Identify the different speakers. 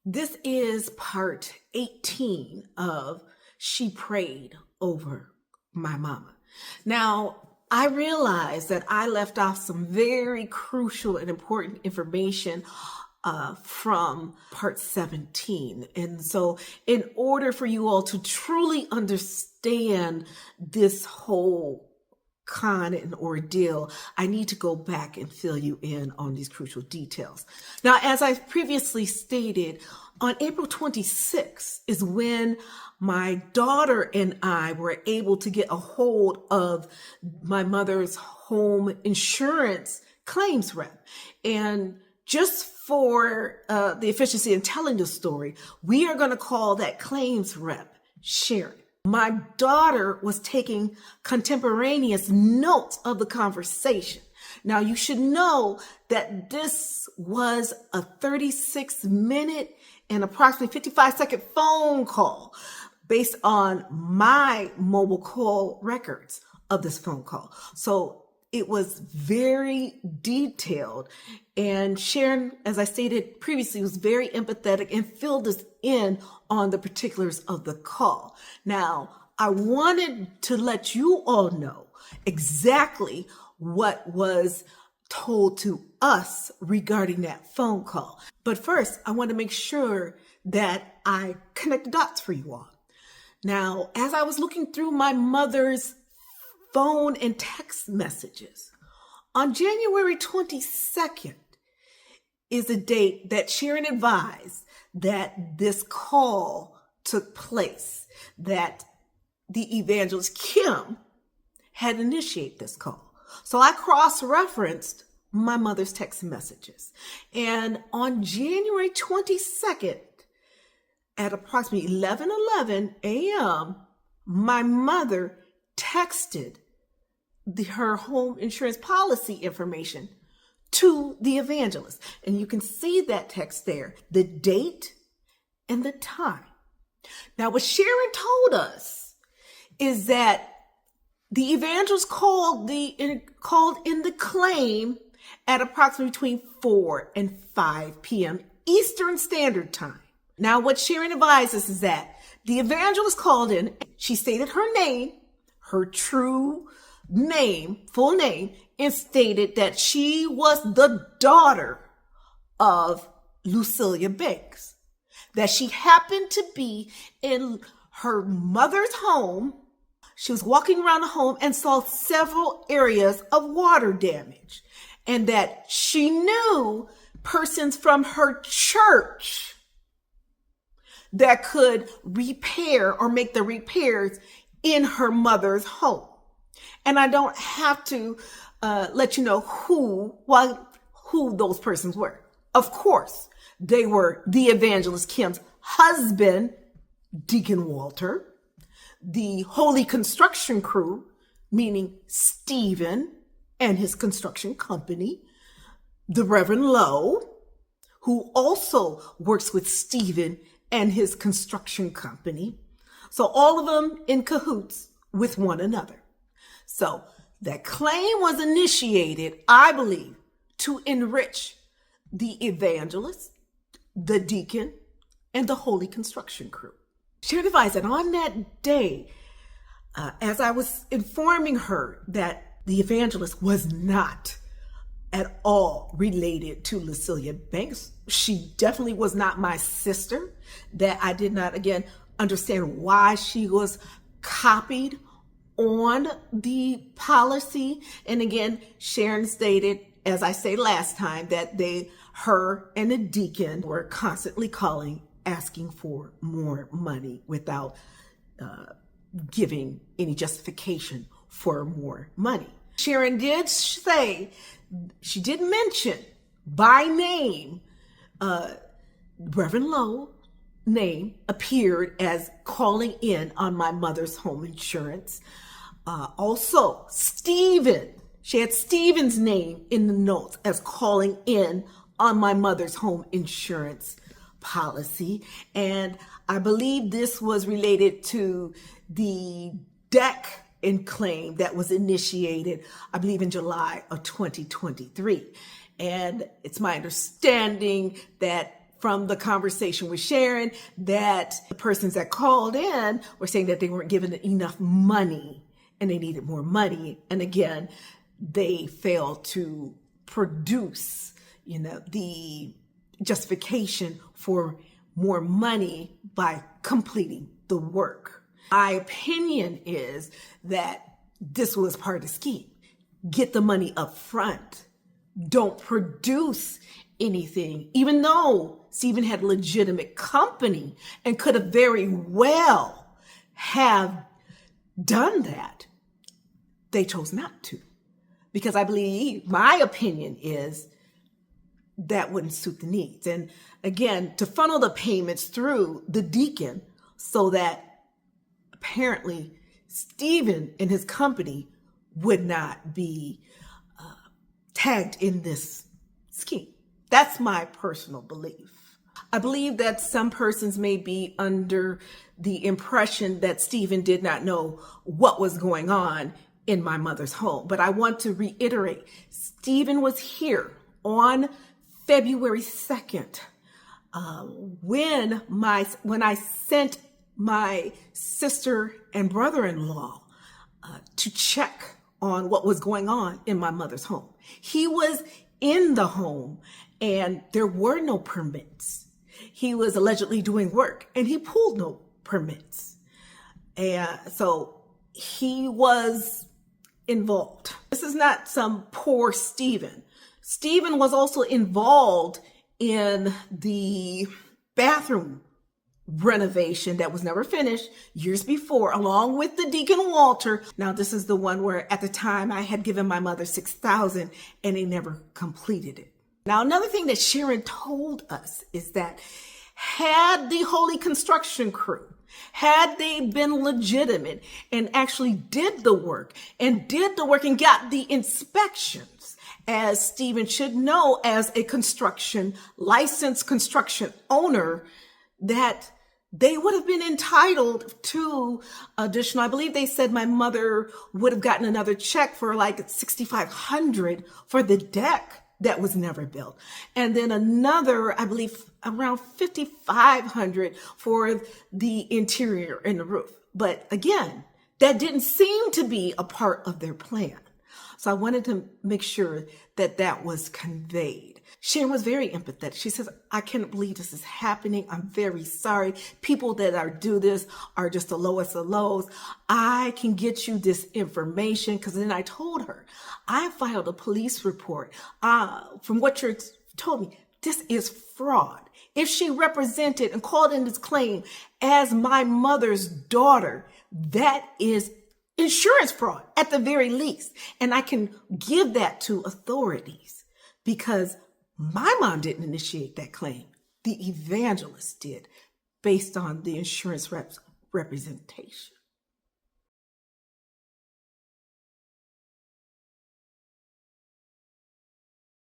Speaker 1: This is part 18 of She Prayed Over My Mama. Now, I realized that I left off some very crucial and important information from part 17. And so in order for you all to truly understand this whole con and ordeal, I need to go back and fill you in on these crucial details. Now, as I previously stated, on April 26th is when my daughter and I were able to get a hold of my mother's home insurance claims rep. And just for the efficiency in telling the story, we are going to call that claims rep Sharon. My daughter was taking contemporaneous notes of the conversation. Now, you should know that this was a 36-minute and approximately 55-second phone call based on my mobile call records of this phone call. So it was very detailed. And Sharon, as I stated previously, was very empathetic and filled us in on the particulars of the call. Now, I wanted to let you all know exactly what was told to us regarding that phone call. But first, I want to make sure that I connect the dots for you all. Now, as I was looking through my mother's phone and text messages, on January 22nd is a date that Sharon advised that this call took place, that the evangelist Kim had initiated this call. So I cross-referenced my mother's text messages. And on January 22nd, at approximately 11:11 a.m., my mother texted her home insurance policy information to the evangelist. And you can see that text there, the date and the time. Now, what Sharon told us is that the evangelist called in the claim at approximately between 4 and 5 p.m. Eastern Standard Time. Now, what Sharon advises is that the evangelist called in, she stated her name, her true name, full name, and stated that she was the daughter of Lucilia Banks, that she happened to be in her mother's home. She was walking around the home and saw several areas of water damage, and that she knew persons from her church that could repair or make the repairs in her mother's home. And I don't have to let you know who those persons were. Of course, they were the evangelist Kim's husband, Deacon Walter, the Holy Construction Crew, meaning Stephen and his construction company, the Reverend Lowe, who also works with Stephen and his construction company. So all of them in cahoots with one another. So that claim was initiated, I believe, to enrich the evangelist, the deacon, and the Holy Construction Crew. Sharon advised that on that day, as I was informing her that the evangelist was not at all related to Lucilia Banks, she definitely was not my sister, that I did not, again, understand why she was copied on the policy. And again, Sharon stated, as I say last time, that her and the deacon were constantly calling, asking for more money without giving any justification for more money. Sharon did say, she did mention by name, Reverend Lowe name appeared as calling in on my mother's home insurance. Also, Stephen, she had Stephen's name in the notes as calling in on my mother's home insurance policy. And I believe this was related to the deck and claim that was initiated, I believe, in July of 2023. And it's my understanding that from the conversation with Sharon that the persons that called in were saying that they weren't given enough money and they needed more money. And again, they failed to produce, the justification for more money by completing the work. My opinion is that this was part of the scheme. Get the money up front. Don't produce anything, even though Stephen had a legitimate company and could have very well have done that. They chose not to, because I believe, my opinion is, that wouldn't suit the needs. And again, to funnel the payments through the deacon so that apparently Stephen and his company would not be tagged in this scheme. That's my personal belief. I believe that some persons may be under the impression that Stephen did not know what was going on in my mother's home. But I want to reiterate, Stephen was here on February 2nd, when I sent my sister and brother-in-law to check on what was going on in my mother's home. He was in the home and there were no permits. He was allegedly doing work and he pulled no permits. And so he was involved. This is not some poor Stephen. Stephen was also involved in the bathroom renovation that was never finished years before, along with the Deacon Walter. Now, this is the one where at the time I had given my mother $6,000 and they never completed it. Now, another thing that Sharon told us is that had the Holy Construction Crew, had they been legitimate and actually did the work and got the inspections, as Stephen should know as a licensed construction owner, that they would have been entitled to additional. I believe they said my mother would have gotten another check for like $6,500 for the deck that was never built. And then another, I believe around $5,500 for the interior and the roof. But again, that didn't seem to be a part of their plan. So I wanted to make sure that that was conveyed. Sharon was very empathetic. She says, I can't believe this is happening. I'm very sorry. People that do this are just the lowest of lows. I can get you this information. Because then I told her, I filed a police report. From what you told me, this is fraud. If she represented and called in this claim as my mother's daughter, that is insurance fraud at the very least. And I can give that to authorities because my mom didn't initiate that claim. The Evangelist did, based on the insurance representation.